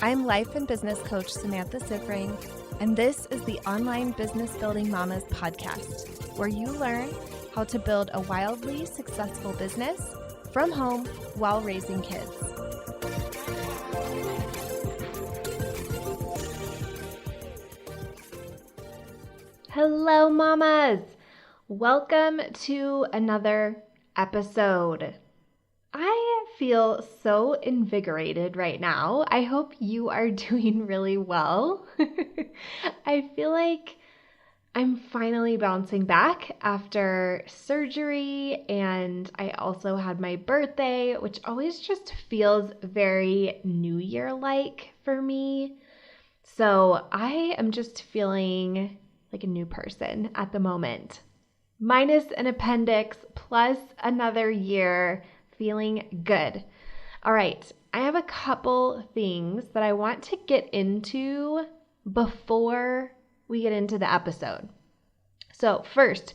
I'm life and business coach Samantha Sifring, and this is the Online Business Building Mamas podcast, where you learn how to build a wildly successful business from home while raising kids. Hello, mamas! Welcome to another episode. I feel so invigorated right now. I hope you are doing really well. I feel like I'm finally bouncing back after surgery, and I also had my birthday, which always just feels very New Year-like for me. So I am just feeling like a new person at the moment. Minus an appendix, plus another year, feeling good. All right, I have a couple things that I want to get into before we get into the episode. So first,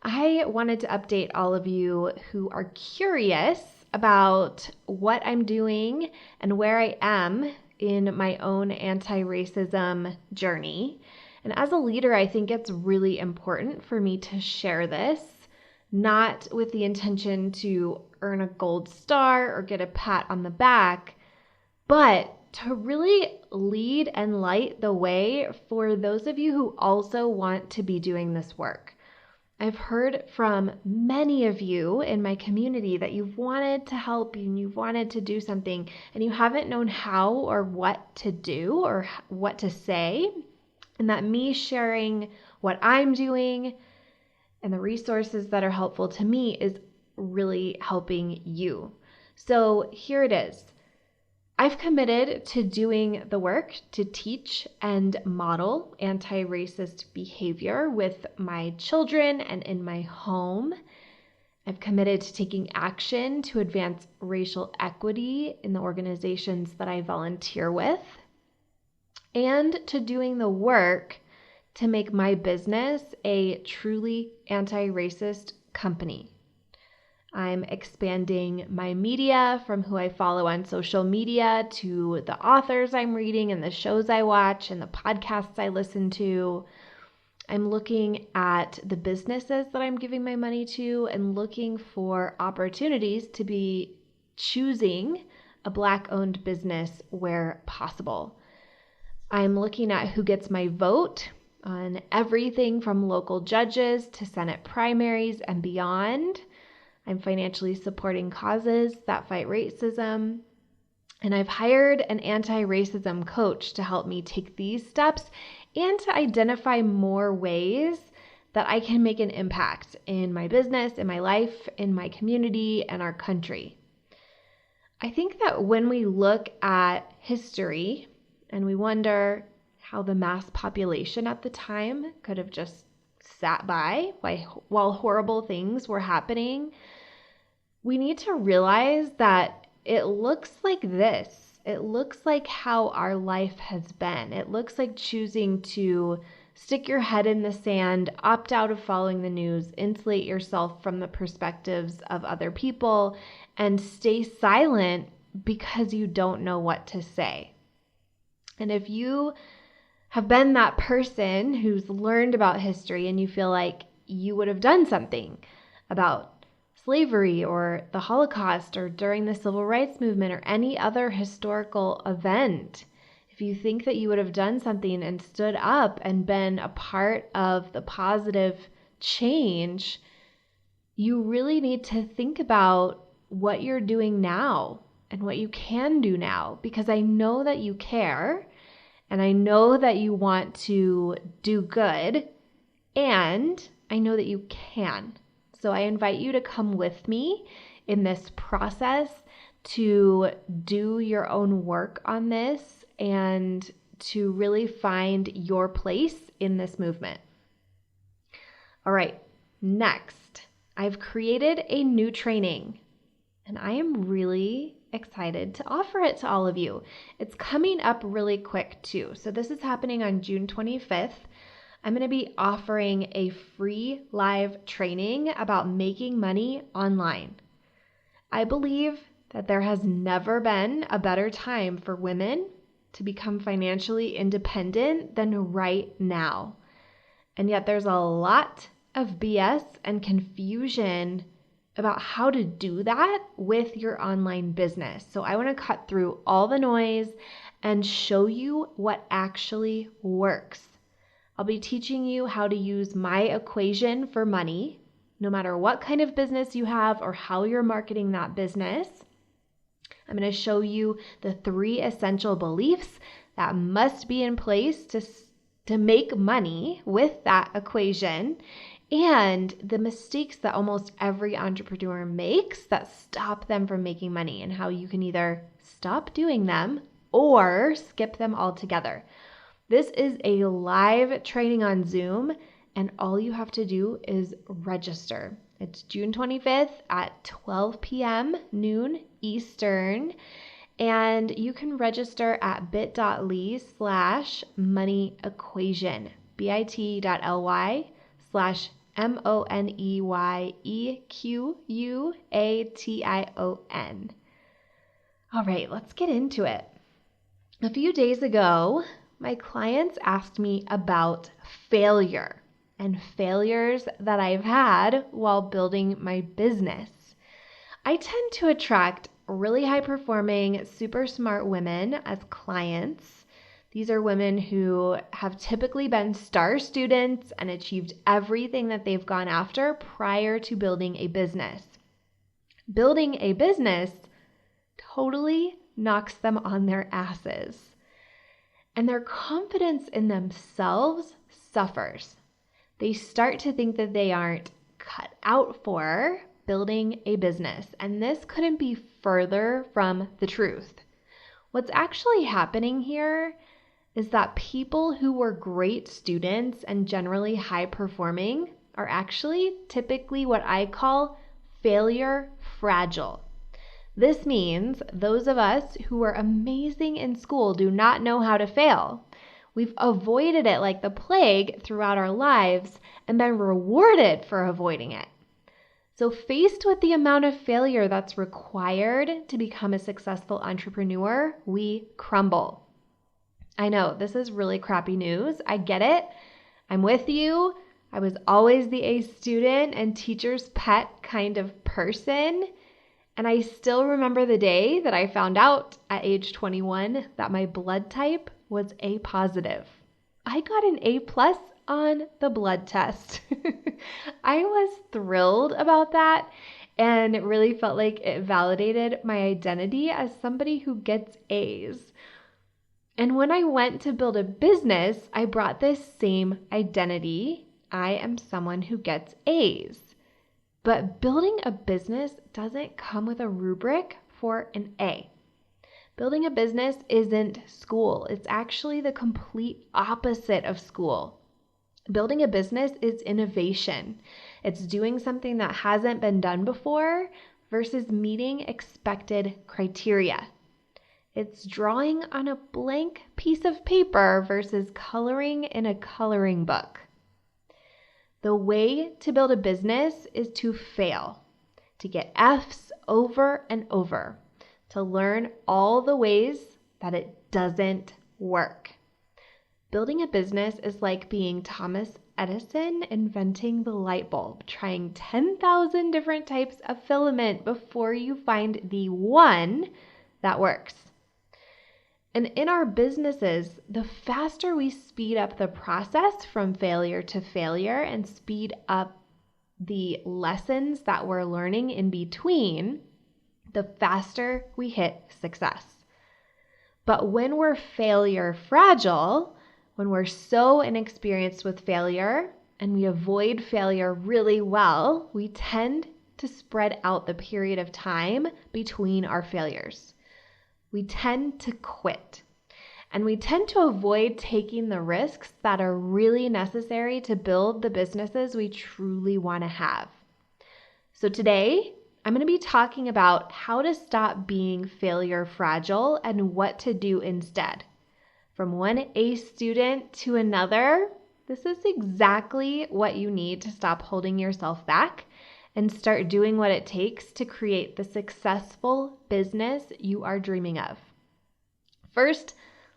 I wanted to update all of you who are curious about what I'm doing and where I am in my own anti-racism journey. And as a leader, I think it's really important for me to share this, not with the intention to earn a gold star or get a pat on the back, but to really lead and light the way for those of you who also want to be doing this work. I've heard from many of you in my community that you've wanted to help and you've wanted to do something and you haven't known how or what to do or what to say, and that me sharing what I'm doing and the resources that are helpful to me is really helping you. So here it is. I've committed to doing the work to teach and model anti-racist behavior with my children and in my home. I've committed to taking action to advance racial equity in the organizations that I volunteer with, and to doing the work to make my business a truly anti-racist company. I'm expanding my media from who I follow on social media to the authors I'm reading and the shows I watch and the podcasts I listen to. I'm looking at the businesses that I'm giving my money to and looking for opportunities to be choosing a Black-owned business where possible. I'm looking at who gets my vote on everything from local judges to Senate primaries and beyond. I'm financially supporting causes that fight racism. And I've hired an anti-racism coach to help me take these steps and to identify more ways that I can make an impact in my business, in my life, in my community, and our country. I think that when we look at history and we wonder how the mass population at the time could have just sat by while horrible things were happening, we need to realize that it looks like this. It looks like how our life has been. It looks like choosing to stick your head in the sand, opt out of following the news, insulate yourself from the perspectives of other people, and stay silent because you don't know what to say. And if you have been that person who's learned about history and you feel like you would have done something about slavery or the Holocaust or during the Civil Rights Movement or any other historical event, if you think that you would have done something and stood up and been a part of the positive change, you really need to think about what you're doing now and what you can do now, because I know that you care. And I know that you want to do good, and I know that you can. So I invite you to come with me in this process to do your own work on this and to really find your place in this movement. All right, next, I've created a new training, and I am really excited to offer it to all of you. It's coming up really quick too. So this is happening on June 25th. I'm going to be offering a free live training about making money online. I believe that there has never been a better time for women to become financially independent than right now. And yet there's a lot of BS and confusion about how to do that with your online business. So I want to cut through all the noise and show you what actually works. I'll be teaching you how to use my equation for money, no matter what kind of business you have or how you're marketing that business. I'm going to show you the 3 essential beliefs that must be in place to make money with that equation, and the mistakes that almost every entrepreneur makes that stop them from making money, and how you can either stop doing them or skip them altogether. This is a live training on Zoom, and all you have to do is register. It's June 25th at 12 p.m. noon Eastern, and you can register at bit.ly/moneyequation, bit.ly/moneyequation. All right, let's get into it. A few days ago, my clients asked me about failure and failures that I've had while building my business. I tend to attract really high-performing, super smart women as clients. These are women who have typically been star students and achieved everything that they've gone after prior to building a business. Building a business totally knocks them on their asses, and their confidence in themselves suffers. They start to think that they aren't cut out for building a business, and this couldn't be further from the truth. What's actually happening here is that people who were great students and generally high performing are actually typically what I call failure fragile. This means those of us who were amazing in school do not know how to fail. We've avoided it like the plague throughout our lives and been rewarded for avoiding it. So faced with the amount of failure that's required to become a successful entrepreneur, we crumble. I know this is really crappy news. I get it. I'm with you. I was always the A student and teacher's pet kind of person. And I still remember the day that I found out at age 21 that my blood type was A positive. I got an A+ on the blood test. I was thrilled about that, and it really felt like it validated my identity as somebody who gets A's. And when I went to build a business, I brought this same identity. I am someone who gets A's. But building a business doesn't come with a rubric for an A. Building a business isn't school. It's actually the complete opposite of school. Building a business is innovation. It's doing something that hasn't been done before versus meeting expected criteria. It's drawing on a blank piece of paper versus coloring in a coloring book. The way to build a business is to fail, to get F's over and over, to learn all the ways that it doesn't work. Building a business is like being Thomas Edison inventing the light bulb, trying 10,000 different types of filament before you find the one that works. And in our businesses, the faster we speed up the process from failure to failure and speed up the lessons that we're learning in between, the faster we hit success. But when we're failure fragile, when we're so inexperienced with failure and we avoid failure really well, we tend to spread out the period of time between our failures. We tend to quit, and we tend to avoid taking the risks that are really necessary to build the businesses we truly want to have. So today, I'm going to be talking about how to stop being failure fragile and what to do instead. From one A student to another, this is exactly what you need to stop holding yourself back and start doing what it takes to create the successful business you are dreaming of. First,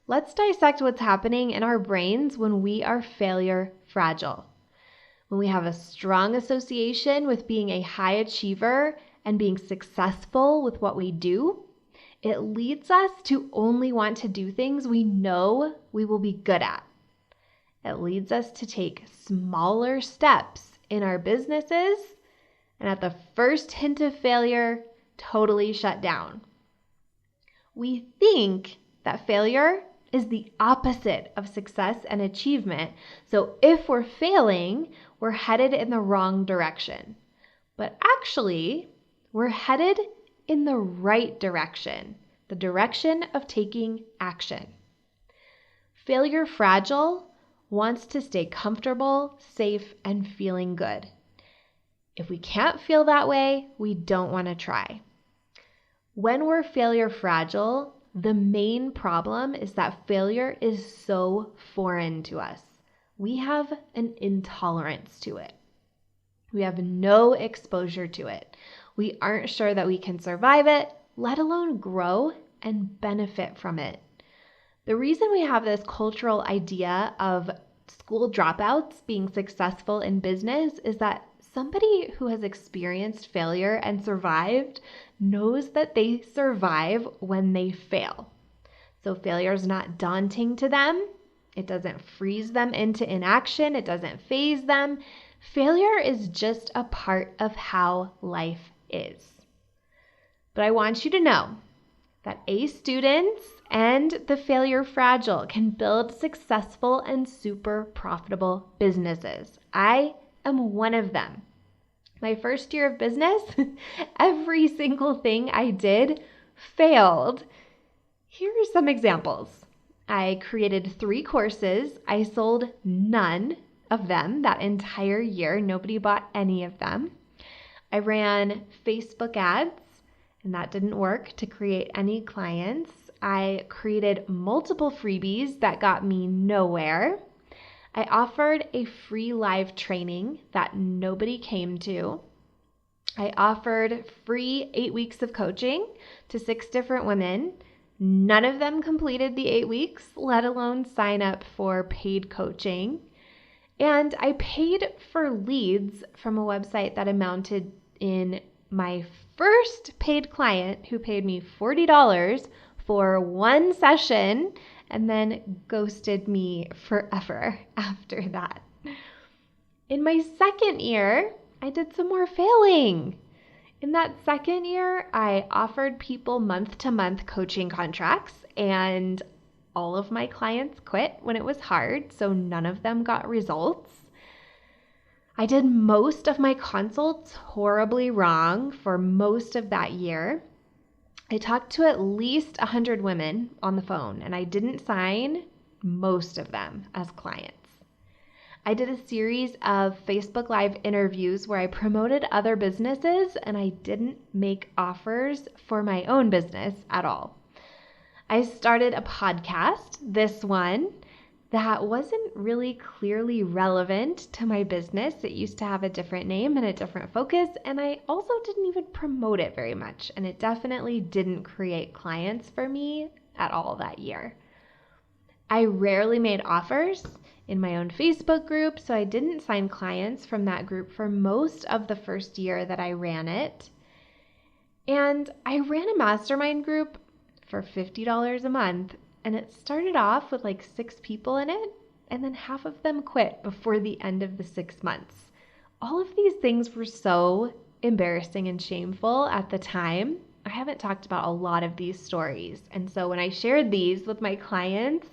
Let's dissect what's happening in our brains when we are failure fragile. When we have a strong association with being a high achiever and being successful with what we do, it leads us to only want to do things we know we will be good at. It leads us to take smaller steps in our businesses, and at the first hint of failure, totally shut down. We think that failure is the opposite of success and achievement. So if we're failing, we're headed in the wrong direction. But actually, we're headed in the right direction, the direction of taking action. Failure fragile wants to stay comfortable, safe, and feeling good. If we can't feel that way, we don't want to try. When we're failure fragile, the main problem is that failure is so foreign to us. We have an intolerance to it. We have no exposure to it. We aren't sure that we can survive it, let alone grow and benefit from it. The reason we have this cultural idea of school dropouts being successful in business is that somebody who has experienced failure and survived knows that they survive when they fail. So failure is not daunting to them. It doesn't freeze them into inaction. It doesn't faze them. Failure is just a part of how life is. But I want you to know that A students and the failure fragile can build successful and super profitable businesses. I am one of them. My first year of business, every single thing I did failed. Here are some examples. I created 3 courses. I sold none of them that entire year. Nobody bought any of them. I ran Facebook ads, and that didn't work to create any clients. I created multiple freebies that got me nowhere. I offered a free live training that nobody came to. I offered free 8 weeks of coaching to 6 different women. None of them completed the 8 weeks, let alone sign up for paid coaching. And I paid for leads from a website that amounted in my first paid client who paid me $40 for 1 session and then ghosted me forever after that. In my second year, I did some more failing. In that second year, I offered people month-to-month coaching contracts, and all of my clients quit when it was hard, so none of them got results. I did most of my consults horribly wrong for most of that year. I talked to at least 100 women on the phone, and I didn't sign most of them as clients. I did a series of Facebook Live interviews where I promoted other businesses, and I didn't make offers for my own business at all. I started a podcast, this one, that wasn't really clearly relevant to my business. It used to have a different name and a different focus, and I also didn't even promote it very much, and it definitely didn't create clients for me at all that year. I rarely made offers in my own Facebook group, so I didn't sign clients from that group for most of the first year that I ran it. And I ran a mastermind group for $50 a month, and it started off with like 6 people in it, and then half of them quit before the end of the 6 months. All of these things were so embarrassing and shameful at the time. I haven't talked about a lot of these stories, and so when I shared these with my clients,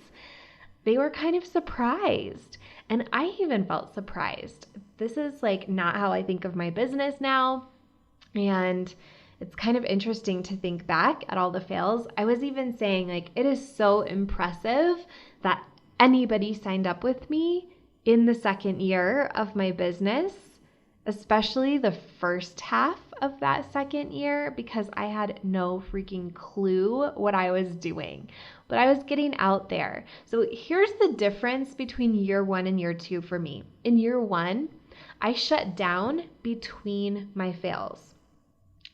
they were kind of surprised, and I even felt surprised. This is like not how I think of my business now, and it's kind of interesting to think back at all the fails. I was even saying like, it is so impressive that anybody signed up with me in the second year of my business, especially the first half of that second year, because I had no freaking clue what I was doing, but I was getting out there. So here's the difference between year 1 and year 2 for me. In year 1, I shut down between my fails.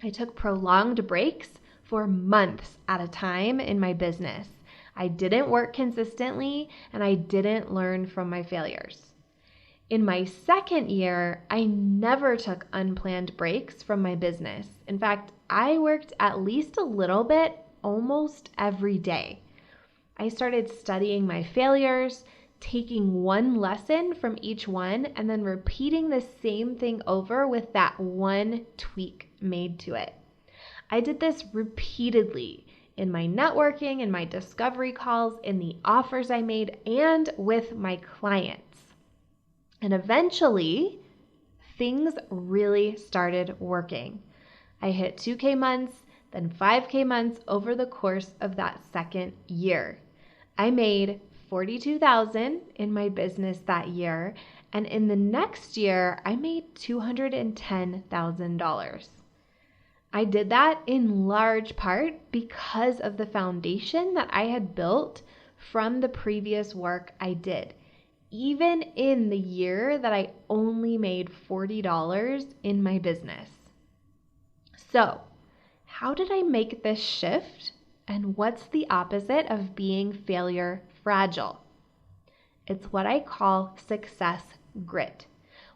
I took prolonged breaks for months at a time in my business. I didn't work consistently, and I didn't learn from my failures. In my second year, I never took unplanned breaks from my business. In fact, I worked at least a little bit almost every day. I started studying my failures, taking one lesson from each one, and then repeating the same thing over with that one tweak made to it. I did this repeatedly in my networking, in my discovery calls, in the offers I made, and with my clients. And eventually, things really started working. I hit 2K months, then 5K months over the course of that second year. I made $42,000 in my business that year, and in the next year, I made $210,000. I did that in large part because of the foundation that I had built from the previous work I did, even in the year that I only made $40 in my business. So, how did I make this shift? And what's the opposite of being failure fragile? It's what I call success grit.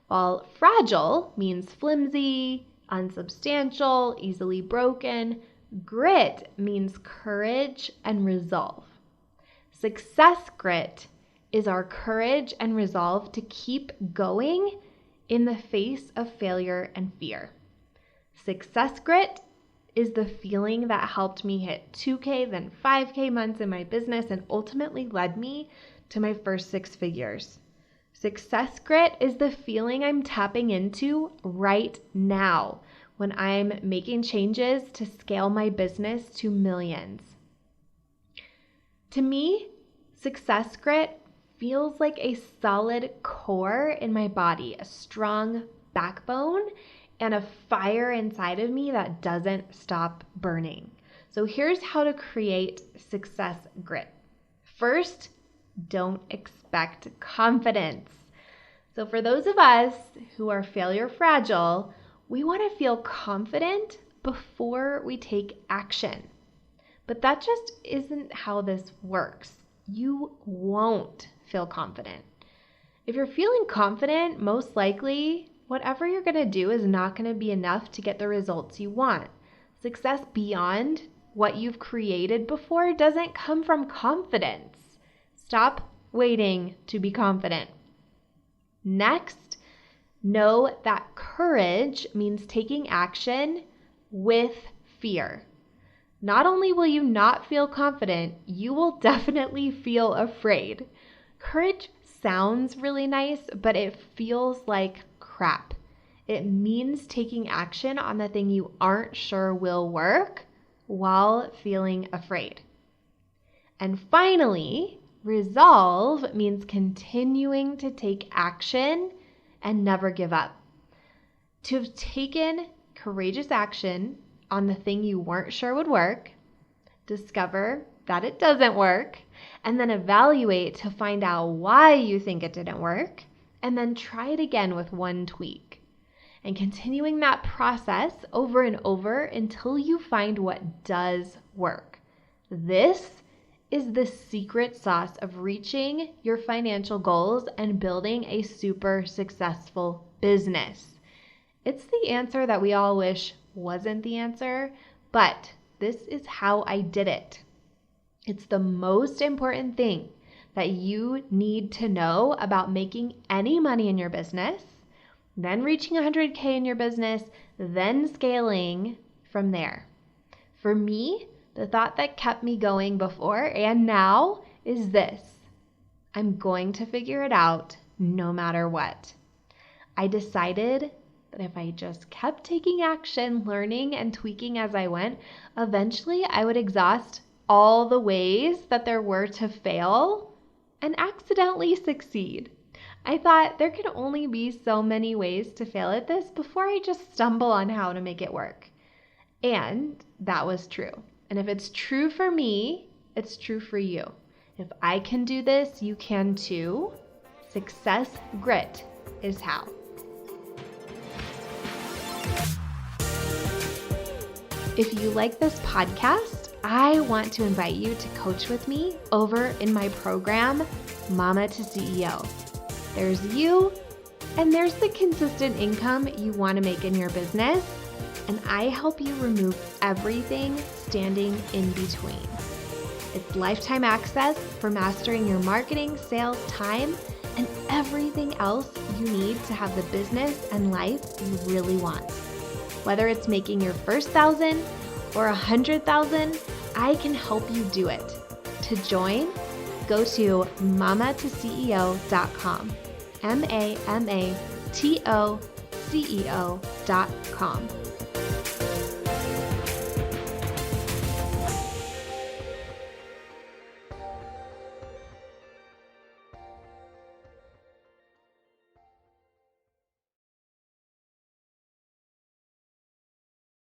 While fragile means flimsy, unsubstantial, easily broken, grit means courage and resolve. Success grit is our courage and resolve to keep going in the face of failure and fear. Success grit is the feeling that helped me hit 2K, then 5K months in my business and ultimately led me to my first 6 figures. Success grit is the feeling I'm tapping into right now when I'm making changes to scale my business to millions. To me, success grit feels like a solid core in my body, a strong backbone, and a fire inside of me that doesn't stop burning. So here's how to create success grit. First, don't expect confidence. So for those of us who are failure fragile, we want to feel confident before we take action. But that just isn't how this works. You won't feel confident. If you're feeling confident, most likely whatever you're going to do is not going to be enough to get the results you want. Success beyond what you've created before doesn't come from confidence. Stop waiting to be confident. Next, know that courage means taking action with fear. Not only will you not feel confident, you will definitely feel afraid. Courage sounds really nice, but it feels like crap. It means taking action on the thing you aren't sure will work while feeling afraid. And finally, resolve means continuing to take action and never give up. To have taken courageous action on the thing you weren't sure would work, discover that it doesn't work, and then evaluate to find out why you think it didn't work, and then try it again with one tweak. And continuing that process over and over until you find what does work. This is the secret sauce of reaching your financial goals and building a super successful business. It's the answer that we all wish wasn't the answer, but this is how I did it. It's the most important thing that you need to know about making any money in your business, then reaching 100K in your business, then scaling from there. For me, the thought that kept me going before and now is this: I'm going to figure it out no matter what. I decided that if I just kept taking action, learning and tweaking as I went, eventually I would exhaust all the ways that there were to fail and accidentally succeed. I thought there could only be so many ways to fail at this before I just stumble on how to make it work. And that was true. And if it's true for me, it's true for you. If I can do this, you can too. Success grit is how. If you like this podcast, I want to invite you to coach with me over in my program, Mama to CEO. There's you, and there's the consistent income you want to make in your business, and I help you remove everything standing in between. It's lifetime access for mastering your marketing, sales, time, and everything else you need to have the business and life you really want. Whether it's making your first 1,000 or 100,000, I can help you do it. To join, go to mamatoceo.com, MAMATOCEO.com.